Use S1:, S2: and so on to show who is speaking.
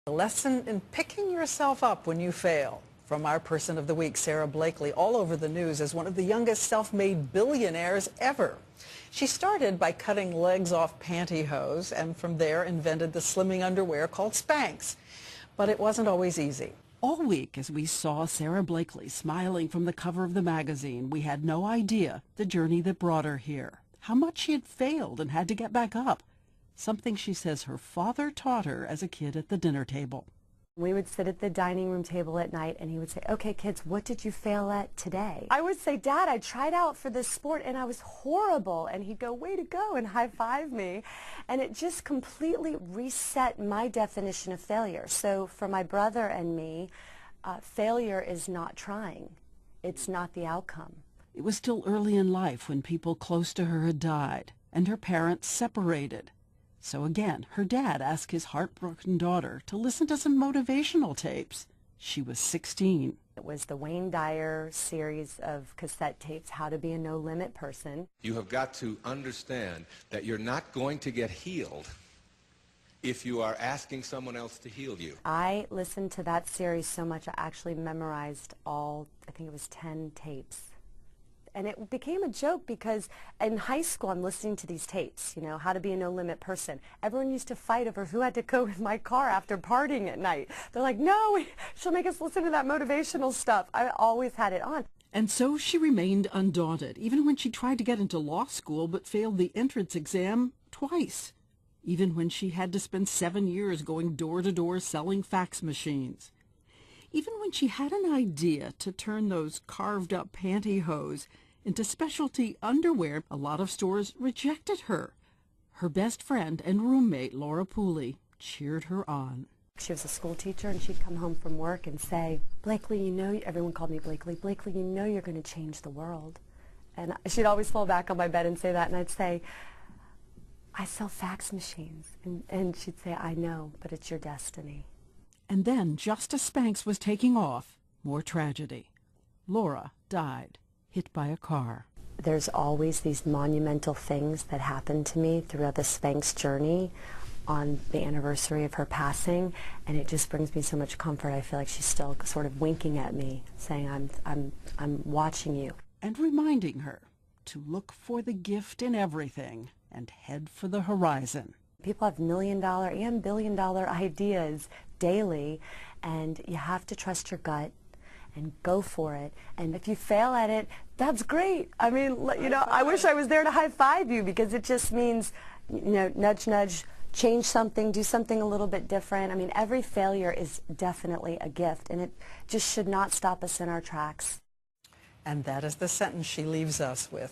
S1: A lesson in picking yourself up when you fail. From our Person of the Week, Sarah Blakely, all over the news as one of the youngest self-made billionaires ever. She started by cutting legs off pantyhose and from there invented the slimming underwear called Spanx. But it wasn't always easy.
S2: All week, as we saw Sarah Blakely smiling from the cover of the magazine, we had no idea the journey that brought her here, how much she had failed and had to get back up. Something she says her father taught her as a kid at the dinner table.
S3: We would sit at the dining room table at night and he would say, "Okay, kids, what did you fail at today?" I would say, "Dad, I tried out for this sport and I was horrible." And he'd go, "Way to go," and high-five me. And it just completely reset my definition of failure. So for my brother and me, failure is not trying. It's not the outcome.
S2: It was still early in life when people close to her had died and her parents separated. So again, her dad asked his heartbroken daughter to listen to some motivational tapes. She was 16.
S3: It was the Wayne Dyer series of cassette tapes, How to Be a No-Limit Person.
S4: You have got to understand that you're not going to get healed if you are asking someone else to heal you.
S3: I listened to that series so much I actually memorized all, I think it was 10 tapes. And it became a joke because in high school I'm listening to these tapes, you know, How to Be a No-Limit Person. Everyone used to fight over who had to go in my car after partying at night. They're like, "No, she'll make us listen to that motivational stuff." I always had it on.
S2: And so she remained undaunted, even when she tried to get into law school but failed the entrance exam twice. Even when she had to spend 7 years going door to door selling fax machines. Even when she had an idea to turn those carved-up pantyhose into specialty underwear, a lot of stores rejected her. Her best friend and roommate, Laura Pooley, cheered her on.
S3: She was a school teacher, and she'd come home from work and say, "Blakely, you know," everyone called me Blakely, "Blakely, you know you're going to change the world." And she'd always fall back on my bed and say that, and I'd say, "I sell fax machines." And she'd say, "I know, but it's your destiny."
S2: And then, just as Spanx was taking off, more tragedy. Laura died, hit by a car.
S3: There's always these monumental things that happen to me throughout the Spanx journey on the anniversary of her passing, and it just brings me so much comfort. I feel like she's still sort of winking at me, saying, I'm watching you.
S2: And reminding her to look for the gift in everything and head for the horizon.
S3: People have $1 million and $1 billion ideas daily, and you have to trust your gut and go for it. And if you fail at it, that's great. I mean, you know, I wish I was there to high-five you, because it just means, you know, nudge, nudge, change something, do something a little bit different. I mean, every failure is definitely a gift, and it just should not stop us in our tracks.
S1: And that is the sentence she leaves us with.